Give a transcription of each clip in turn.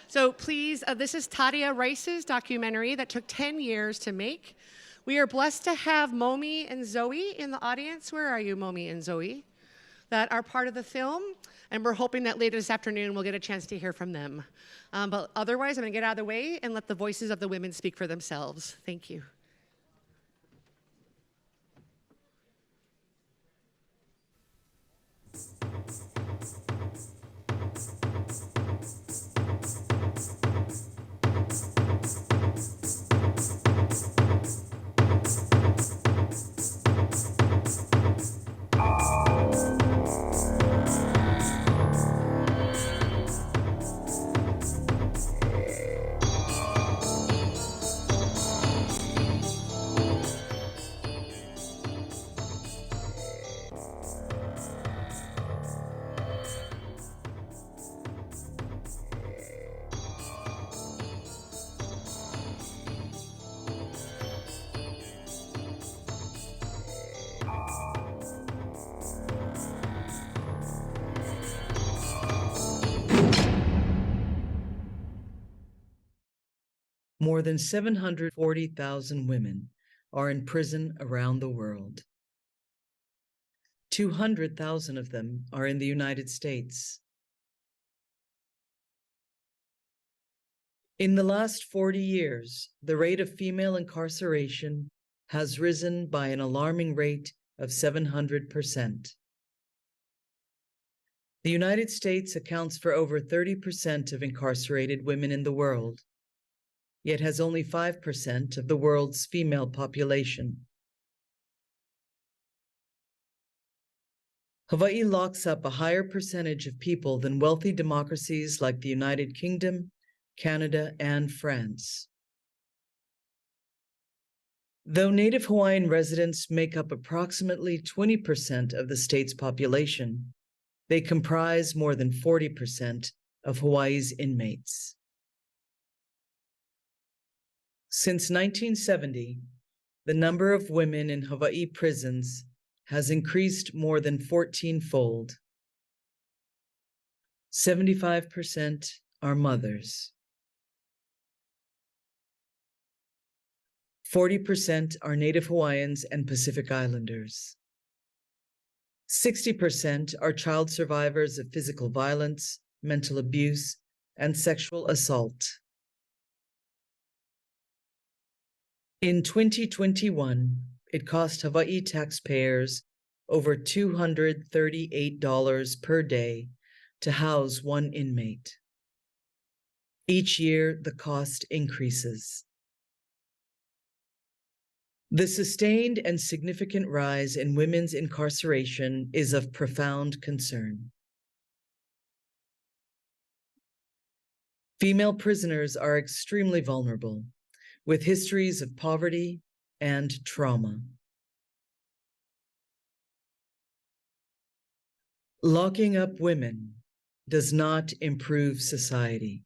So please, this is Tadia Rice's documentary that took 10 years to make. We are blessed to have Momi and Zoe in the audience. Where are you, Momi and Zoe? That are part of the film, and we're hoping that later this afternoon we'll get a chance to hear from them. But otherwise, I'm gonna get out of the way and let the voices of the women speak for themselves. Thank you. More than 740,000 women are in prison around the world. 200,000 of them are in the United States. In the last 40 years, the rate of female incarceration has risen by an alarming rate of 700%. The United States accounts for over 30% of incarcerated women in the world, yet has only 5% of the world's female population. Hawaii locks up a higher percentage of people than wealthy democracies like the United Kingdom, Canada, and France. Though Native Hawaiian residents make up approximately 20% of the state's population, they comprise more than 40% of Hawaii's inmates. Since 1970, the number of women in Hawaii prisons has increased more than 14-fold. 75% are mothers. 40% are Native Hawaiians and Pacific Islanders. 60% are child survivors of physical violence, mental abuse, and sexual assault. In 2021, it cost Hawaii taxpayers over $238 per day to house one inmate. Each year, the cost increases. The sustained and significant rise in women's incarceration is of profound concern. Female prisoners are extremely vulnerable, with histories of poverty and trauma. Locking up women does not improve society.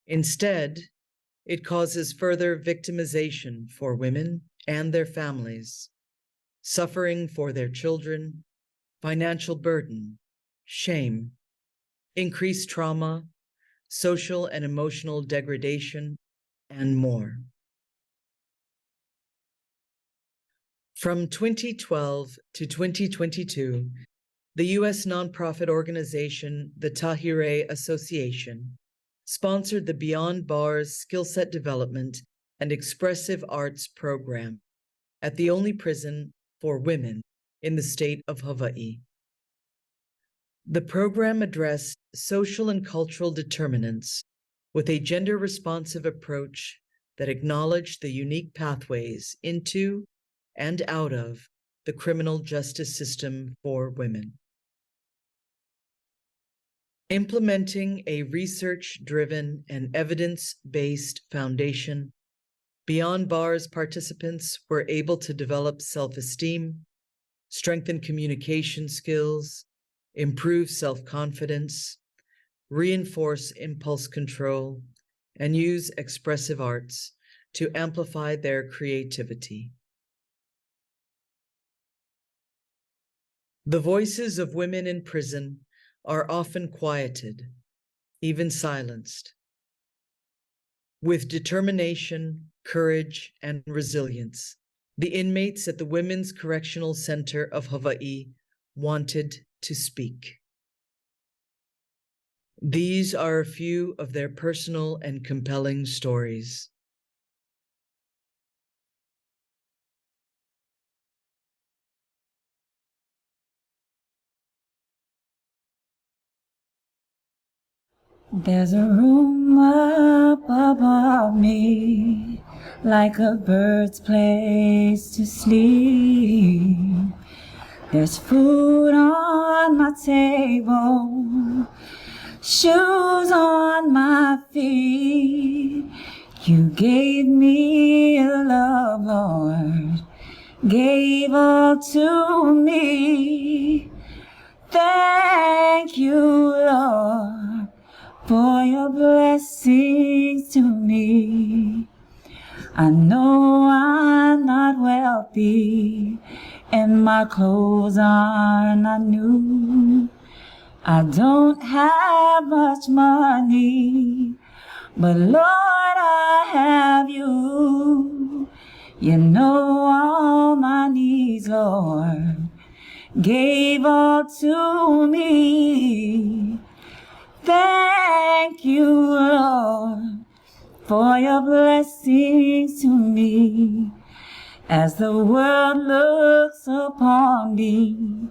Instead, it causes further victimization for women and their families, suffering for their children, financial burden, shame, increased trauma, social and emotional degradation, and more. From 2012 to 2022, the U.S. nonprofit organization, the Tahirei Association, sponsored the Beyond Bars Skill Set Development and Expressive Arts program at the only prison for women in the state of Hawaii. The program addressed social and cultural determinants with a gender-responsive approach that acknowledged the unique pathways into and out of the criminal justice system for women. Implementing a research-driven and evidence-based foundation, Beyond Bars participants were able to develop self-esteem, strengthen communication skills, improve self-confidence, reinforce impulse control, and use expressive arts to amplify their creativity. The voices of women in prison are often quieted, even silenced. With determination, courage, and resilience, the inmates at the Women's Correctional Center of Hawaii wanted to speak. These are a few of their personal and compelling stories. There's a room up above me, like a bird's place to sleep. There's food on my table, shoes on my feet. You gave me a love, Lord, gave all to me. Thank you, Lord, for your blessings to me. I know I'm not wealthy, and my clothes are not new. I don't have much money, but Lord, I have you. You know all my needs, Lord, gave all to me. Thank you, Lord, for your blessings to me. As the world looks upon me,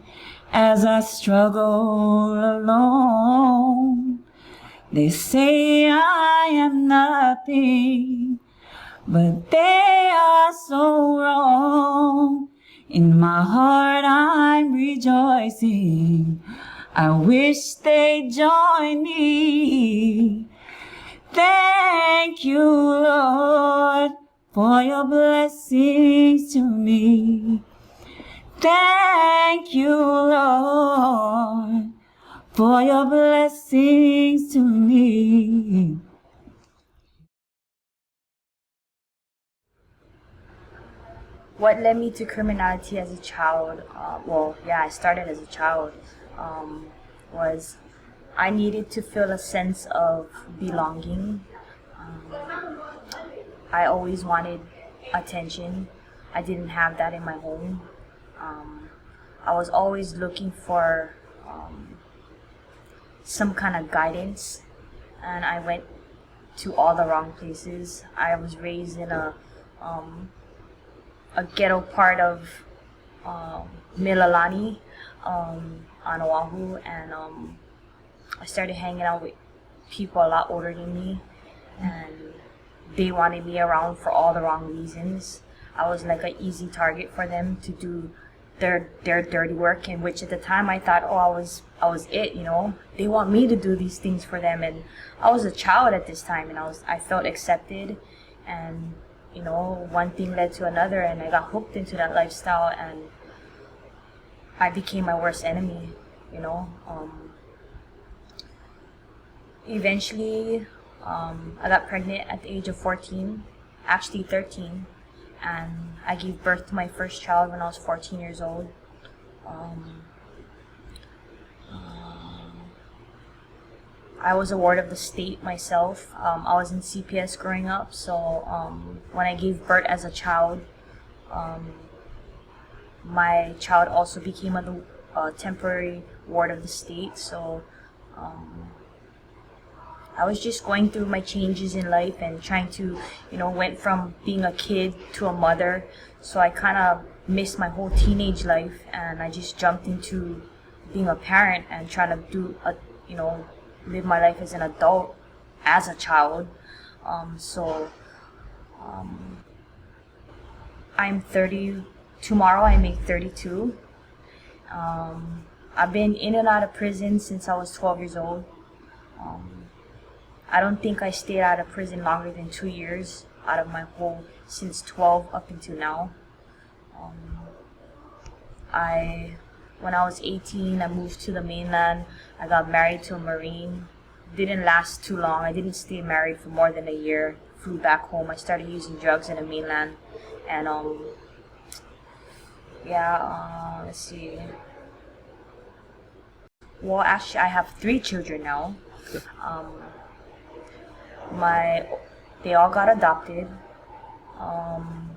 as I struggle alone, they say I am nothing, but they are so wrong. In my heart I'm rejoicing, I wish they'd join me. Thank you, Lord, for your blessings to me. Thank you, Lord, for your blessings to me. What led me to criminality as a child, I started as a child, was I needed to feel a sense of belonging. I always wanted attention. I didn't have that in my home. I was always looking for some kind of guidance, and I went to all the wrong places. I was raised in a ghetto part of Mililani on Oahu, and I started hanging out with people a lot older than me, and they wanted me around for all the wrong reasons. I was like an easy target for them to do their dirty work, in which at the time I thought, I was it, you know. They want me to do these things for them, and I was a child at this time, and I felt accepted, and you know, one thing led to another, and I got hooked into that lifestyle, and I became my worst enemy, you know. Eventually, I got pregnant at the age of 14, actually 13, and I gave birth to my first child when I was 14 years old. I was a ward of the state myself. I was in CPS growing up, so when I gave birth as a child, my child also became a temporary ward of the state. So I was just going through my changes in life and trying to, you know, went from being a kid to a mother. So I kind of missed my whole teenage life, and I just jumped into being a parent and trying to live my life as an adult, as a child. I'm 30. Tomorrow I make 32. I've been in and out of prison since I was 12 years old. I don't think I stayed out of prison longer than 2 years out of my whole, since 12 up until now. When I was 18, I moved to the mainland. I got married to a Marine. Didn't last too long. I didn't stay married for more than a year. Flew back home. I started using drugs in the mainland. And let's see. Well, actually, I have 3 children now. Um, my they all got adopted. Um,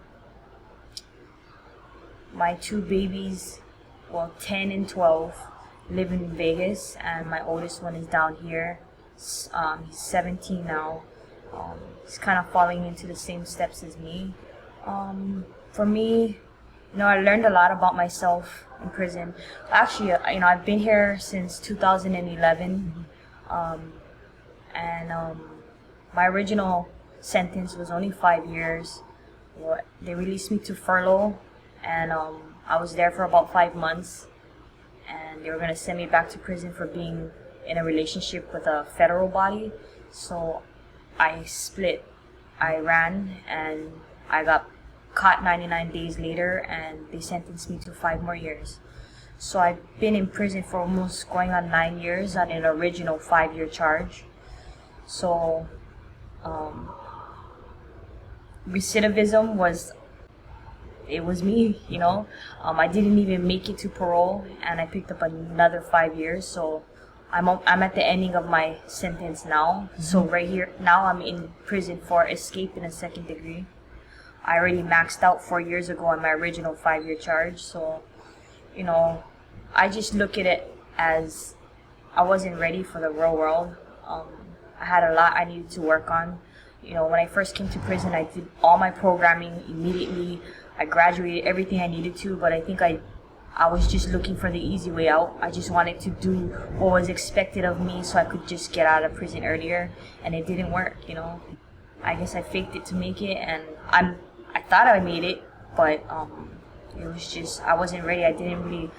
my 2 babies, well, 10 and 12, live in Vegas, and my oldest one is down here. He's 17 now. He's kind of falling into the same steps as me. For me, I learned a lot about myself in prison. Actually, I've been here since 2011, and my original sentence was only 5 years. They released me to furlough, and I was there for about 5 months, and they were gonna send me back to prison for being in a relationship with a federal body. So I split. I ran, and I got caught 99 days later, and they sentenced me to 5 more years. So I've been in prison for almost going on 9 years on an original 5-year charge. So recidivism was me. I didn't even make it to parole, and I picked up another 5 years. So I'm at the ending of my sentence now. So right here now I'm in prison for escape in a second degree. I already maxed out 4 years ago on my original 5-year charge. So I just look at it as I wasn't ready for the real world. I had a lot I needed to work on. When I first came to prison, I did all my programming immediately. I graduated everything I needed to, but I think I was just looking for the easy way out. I just wanted to do what was expected of me so I could just get out of prison earlier, and it didn't work. I guess I faked it to make it, and I thought I made it, but it was just I wasn't ready. I didn't really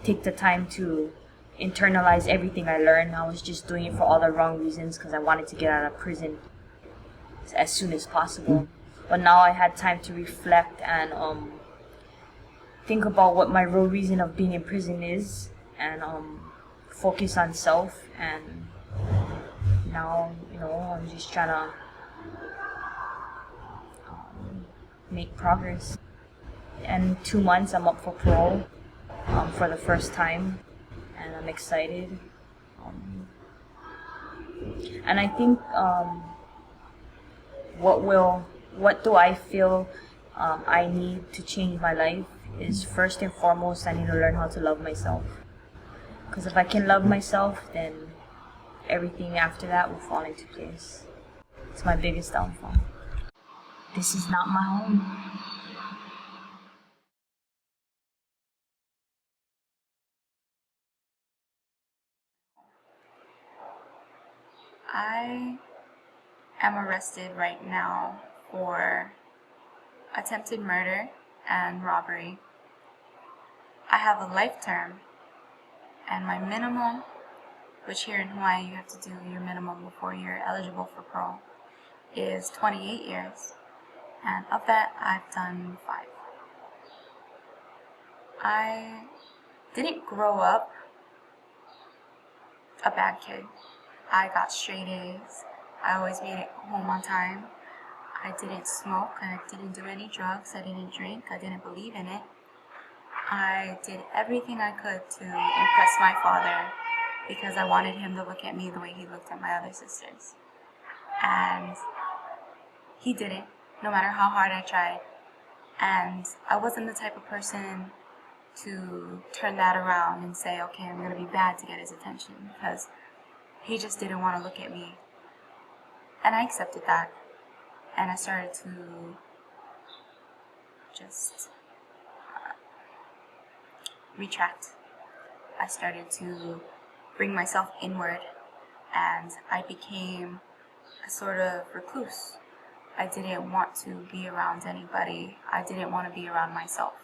take the time to internalize everything I learned. I was just doing it for all the wrong reasons because I wanted to get out of prison as soon as possible. But now I had time to reflect and think about what my real reason of being in prison is, and focus on self. And now I'm just trying to make progress. In 2 months I'm up for parole for the first time, and I'm excited. And I think what do I feel I need to change my life is, first and foremost, I need to learn how to love myself. Because if I can love myself, then everything after that will fall into place. It's my biggest downfall. This is not my home. I am arrested right now for attempted murder and robbery. I have a life term, and my minimum, which here in Hawaii you have to do your minimum before you're eligible for parole, is 28 years. And of that, I've done 5. I didn't grow up a bad kid. I got straight A's. I always made it home on time. I didn't smoke. I didn't do any drugs. I didn't drink. I didn't believe in it. I did everything I could to impress my father because I wanted him to look at me the way he looked at my other sisters. And he didn't, no matter how hard I tried. And I wasn't the type of person to turn that around and say, okay, I'm going to be bad to get his attention, because he just didn't want to look at me. And I accepted that. And I started to just retract. I started to bring myself inward, and I became a sort of recluse. I didn't want to be around anybody. I didn't want to be around myself.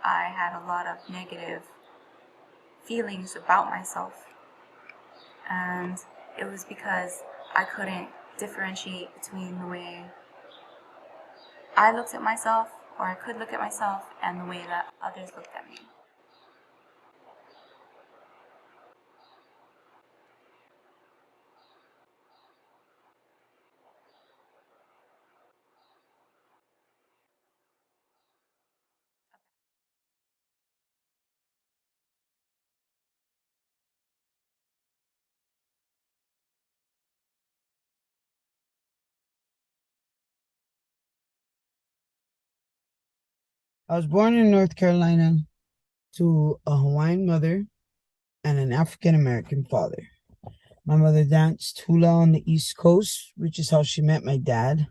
I had a lot of negative feelings about myself, and it was because I couldn't differentiate between the way I looked at myself, or I could look at myself, and the way that others looked at me. I was born in North Carolina to a Hawaiian mother and an African American father. My mother danced hula on the East Coast, which is how she met my dad.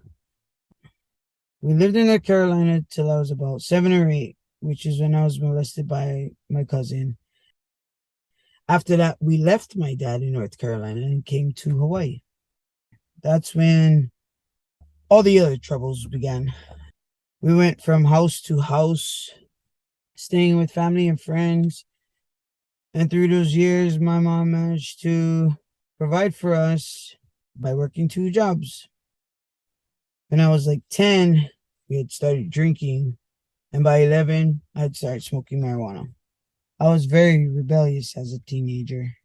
We lived in North Carolina till I was about 7 or 8, which is when I was molested by my cousin. After that, we left my dad in North Carolina and came to Hawaii. That's when all the other troubles began. We went from house to house, staying with family and friends. And through those years, my mom managed to provide for us by working 2 jobs. When I was like 10, we had started drinking. And by 11, I had started smoking marijuana. I was very rebellious as a teenager.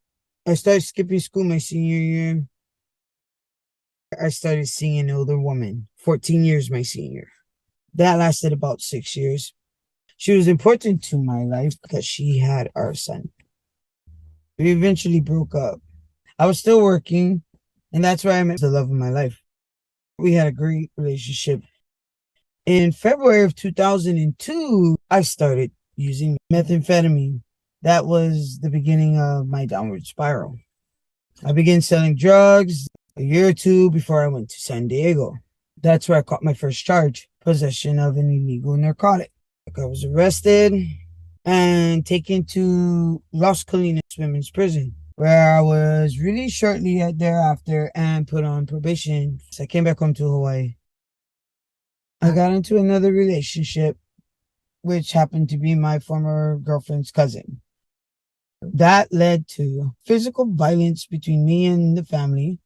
I started skipping school my senior year. I started seeing an older woman, 14 years my senior. That lasted about 6 years. She was important to my life because she had our son. We eventually broke up. I was still working, and that's where I met the love of my life. We had a great relationship. In February of 2002, I started using methamphetamine. That was the beginning of my downward spiral. I began selling drugs a year or two before I went to San Diego. That's where I caught my first charge, possession of an illegal narcotic. I was arrested and taken to Las Colinas Women's Prison, where I was released shortly thereafter and put on probation. So I came back home to Hawaii. I got into another relationship, which happened to be my former girlfriend's cousin. That led to physical violence between me and the family,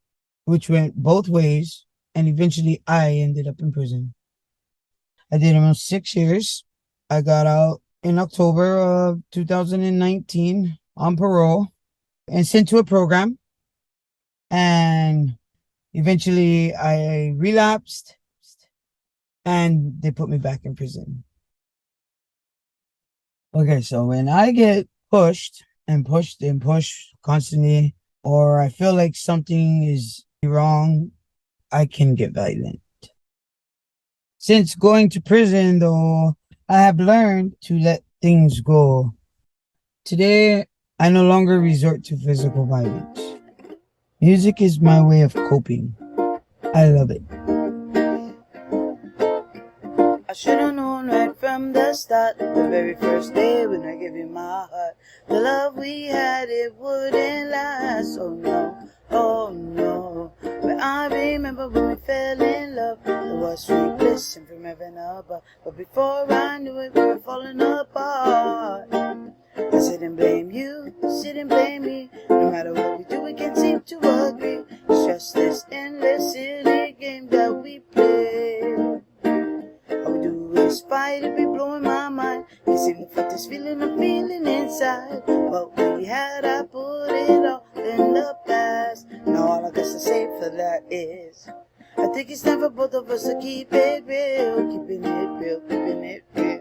which went both ways, and eventually I ended up in prison. I did almost 6 years. I got out in October of 2019 on parole and sent to a program. And eventually I relapsed and they put me back in prison. Okay, so when I get pushed and pushed and pushed constantly, or I feel like something is wrong, I can get violent. Since going to prison, though, I have learned to let things go. Today, I no longer resort to physical violence. Music is my way of coping. I love it. I should have known right from the start, the very first day when I gave you my heart. The love we had, it wouldn't last. Oh no, oh no. But I remember when we fell in love, it was sweet bliss and from heaven above. But before I knew it, we were falling apart. I sit and blame you, sit and blame me. No matter what we do, we can't seem to agree. It's just this endless silly game that we play. All we do is fight, it be blowing my mind. Can't seem to fight this feeling I'm feeling inside. What we had, I put it all in the past. Now all I got to say for that is, I think it's time for both of us to keep it real. Keeping it real, keeping it real.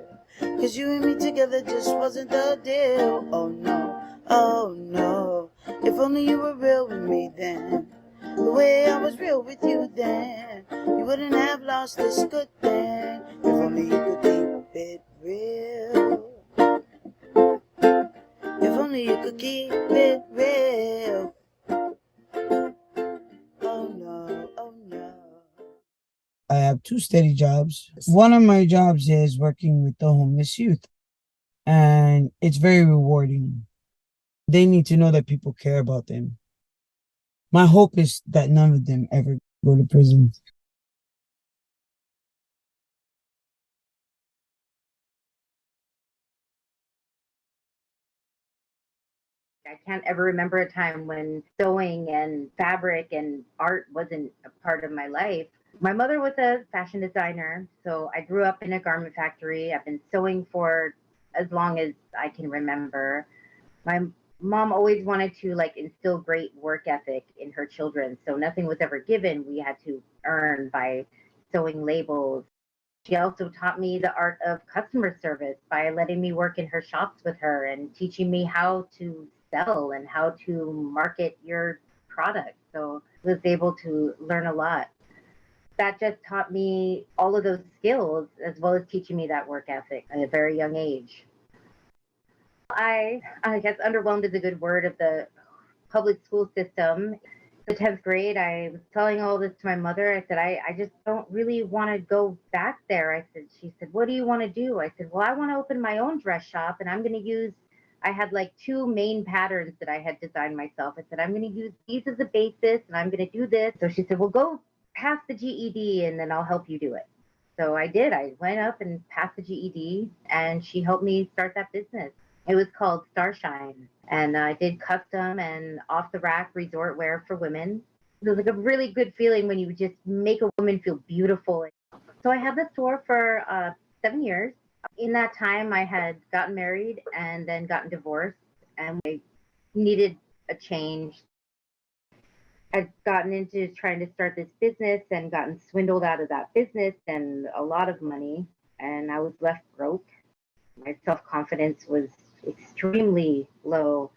Cause you and me together just wasn't the deal. Oh no, oh no. If only you were real with me then, the way I was real with you then, you wouldn't have lost this good thing. If only you could keep it real. If only you could keep it real. Oh no, oh no. I have 2 steady jobs. One of my jobs is working with the homeless youth, and it's very rewarding. They need to know that people care about them. My hope is that none of them ever go to prison. I can't ever remember a time when sewing and fabric and art wasn't a part of my life. My mother was a fashion designer, so I grew up in a garment factory. I've been sewing for as long as I can remember. My mom always wanted to like instill great work ethic in her children, so nothing was ever given. We had to earn by sewing labels. She also taught me the art of customer service by letting me work in her shops with her and teaching me how to sell and how to market your product. So I was able to learn a lot. that just taught me all of those skills as well as teaching me that work ethic at a very young age. I guess underwhelmed is a good word of the public school system. The 10th grade, I was telling all this to my mother. I said, I just don't really want to go back there. She said, what do you want to do? I said, well, I want to open my own dress shop and I'm going to use, I had like two main patterns that I had designed myself. I said, I'm going to use these as a basis and I'm going to do this. So she said, well, go pass the GED and then I'll help you do it. So I did. I went up and passed the GED and she helped me start that business. It was called Starshine, and I did custom and off-the-rack resort wear for women. It was like a really good feeling when you just make a woman feel beautiful. So I had the store for 7 years. In that time, I had gotten married and then gotten divorced, and I needed a change. I'd gotten into trying to start this business and gotten swindled out of that business and a lot of money, and I was left broke. My self-confidence was extremely low.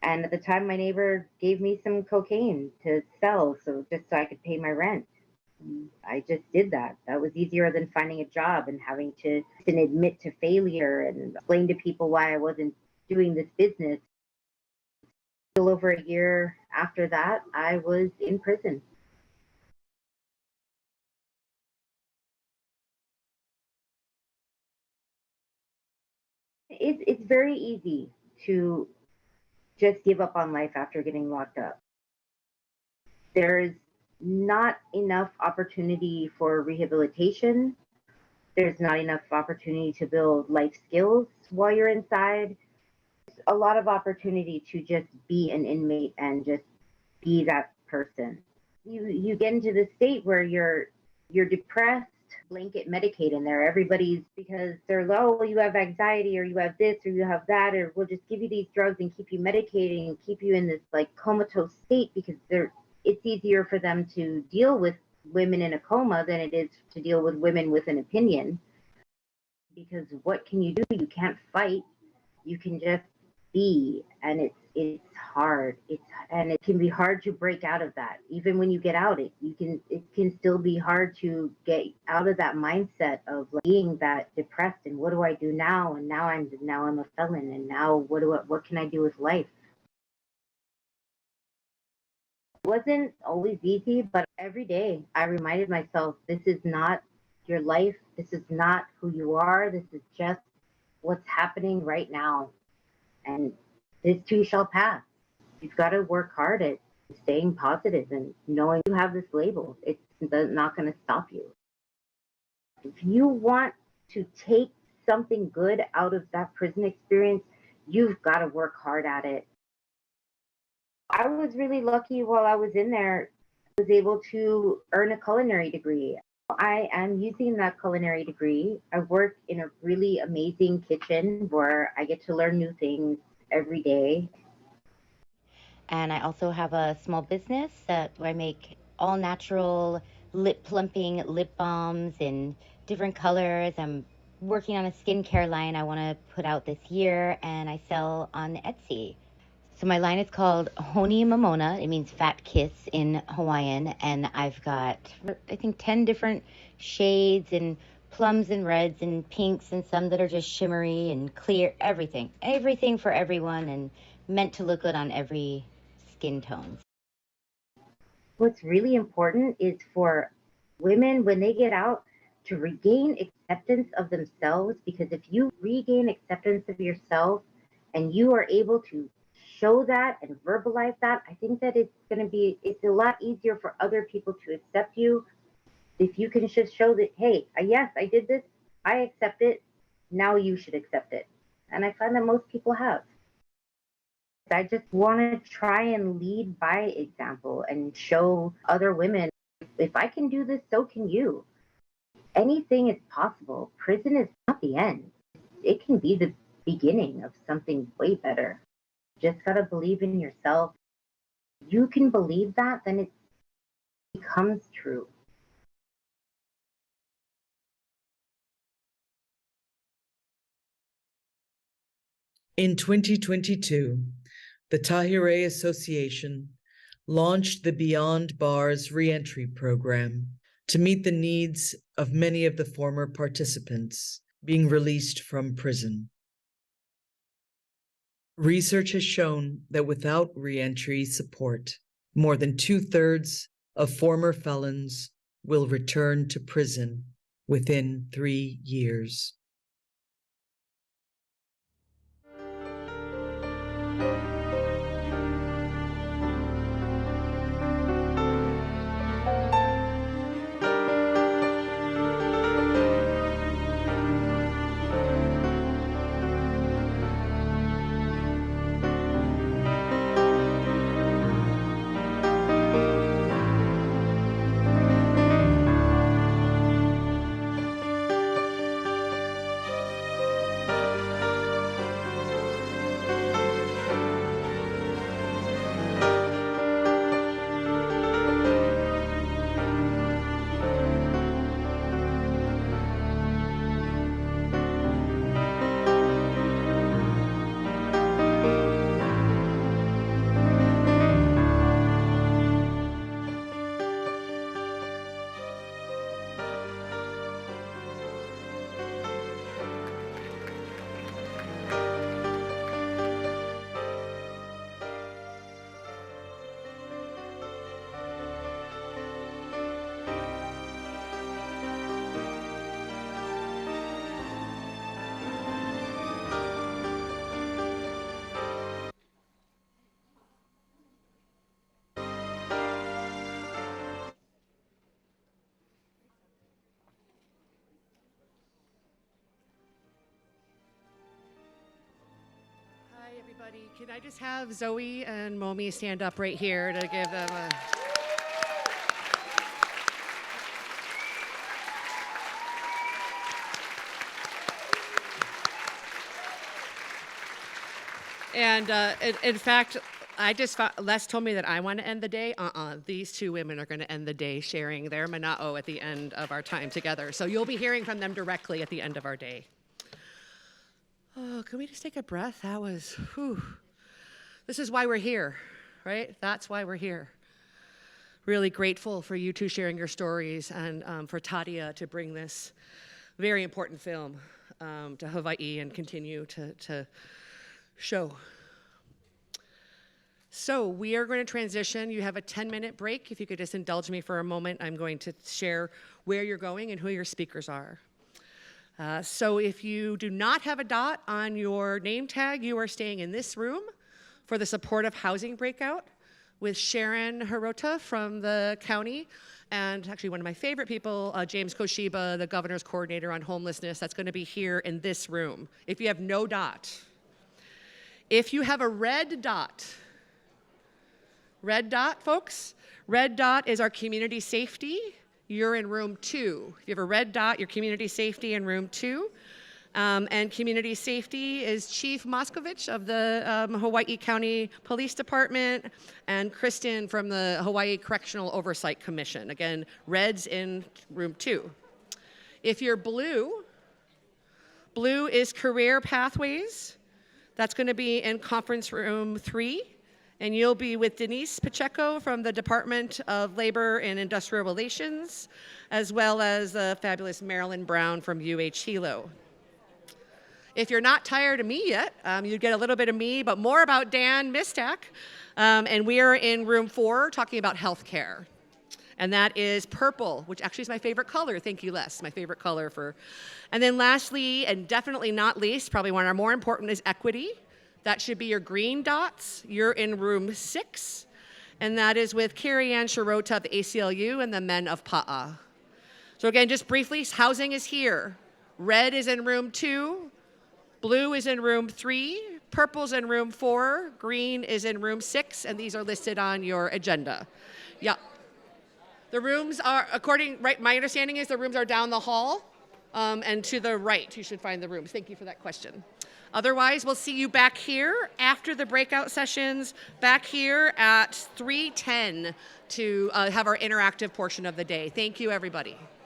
And at the time, my neighbor gave me some cocaine to sell, so just so I could pay my rent. I just did that. That was easier than finding a job and having to admit to failure and explain to people why I wasn't doing this business. A little over a year after that, I was in prison. It's very easy to just give up on life after getting locked up. There's not enough opportunity for rehabilitation. There's not enough opportunity to build life skills while you're inside. A lot of opportunity to just be an inmate and just be that person. You get into the state where you're depressed, blanket Medicaid in there. Everybody's, because they're low, well, you have anxiety or you have this or you have that, or we'll just give you these drugs and keep you medicating and keep you in this like comatose state because it's easier for them to deal with women in a coma than it is to deal with women with an opinion. Because what can you do? You can't fight. You can just be, and it's hard. And it can be hard to break out of that. Even when you get out, it can still be hard to get out of that mindset of like being that depressed and what do I do now? And now I'm a felon, and now what can I do with life? It wasn't always easy, but every day I reminded myself, this is not your life. This is not who you are. This is just what's happening right now. And this too shall pass. You've got to work hard at staying positive and knowing you have this label. It's not going to stop you. If you want to take something good out of that prison experience, you've got to work hard at it. I was really lucky while I was in there. I was able to earn a culinary degree. I am using that culinary degree. I work in a really amazing kitchen where I get to learn new things every day. And I also have a small business where I make all natural lip plumping lip balms in different colors. I'm working on a skincare line I want to put out this year, and I sell on Etsy. So my line is called Honi Mamona. It means fat kiss in Hawaiian. And I've got, I think, 10 different shades and plums and reds and pinks and some that are just shimmery and clear, everything. Everything for everyone and meant to look good on every skin tone. What's really important is for women, when they get out, to regain acceptance of themselves, because if you regain acceptance of yourself and you are able to show that and verbalize that, I think that it's a lot easier for other people to accept you if you can just show that, hey, yes, I did this, I accept it, now you should accept it. And I find that most people have. I just want to try and lead by example and show other women, if I can do this, so can you. Anything is possible. Prison is not the end. It can be the beginning of something way better. Just got to believe in yourself. If you can believe that, then it becomes true. In 2022, the Tahirei Association launched the Beyond Bars Reentry Program to meet the needs of many of the former participants being released from prison. Research has shown that without reentry support, more than 2/3 of former felons will return to prison within 3 years. Hi, everybody. Can I just have Zoe and Momi stand up right here to give them a... And in fact, Les told me that I want to end the day. These two women are going to end the day sharing their mana'o at the end of our time together. So you'll be hearing from them directly at the end of our day. Oh, can we just take a breath? That was, whew. This is why we're here, right? That's why we're here. Really grateful for you two sharing your stories and for Tadia to bring this very important film to Hawaii and continue to show. So we are going to transition. You have a 10-minute break. If you could just indulge me for a moment, I'm going to share where you're going and who your speakers are. So if you do not have a dot on your name tag, you are staying in this room for the supportive housing breakout with Sharon Hirota from the county, and actually one of my favorite people, James Koshiba, the governor's coordinator on homelessness. That's going to be here in this room if you have no dot. If you have a red dot, folks, red dot is our community safety. You're in room 2. If you have a red dot, your community safety in room 2. And community safety is Chief Moskovich of the Hawaii County Police Department and Kristen from the Hawaii Correctional Oversight Commission. Again, red's in room 2. If you're blue, blue is Career Pathways. That's going to be in conference room 3. And you'll be with Denise Pacheco from the Department of Labor and Industrial Relations, as well as the fabulous Marilyn Brown from UH Hilo. If you're not tired of me yet, you get a little bit of me, but more about Dan Mistak. And we are in room 4 talking about healthcare. And that is purple, which actually is my favorite color. Thank you, Les. My favorite color for. And then lastly, and definitely not least, probably one of our more important is equity. That should be your green dots. You're in room 6. And that is with Carrie Ann Shirota of the ACLU and the men of Pa'a. So again, just briefly, housing is here. Red is in room 2. Blue is in room 3. Purple's in room 4. Green is in room 6. And these are listed on your agenda. Yeah. The rooms are, my understanding is the rooms are down the hall and to the right. You should find the rooms. Thank you for that question. Otherwise, we'll see you back here after the breakout sessions, back here at 3:10 to have our interactive portion of the day. Thank you, everybody.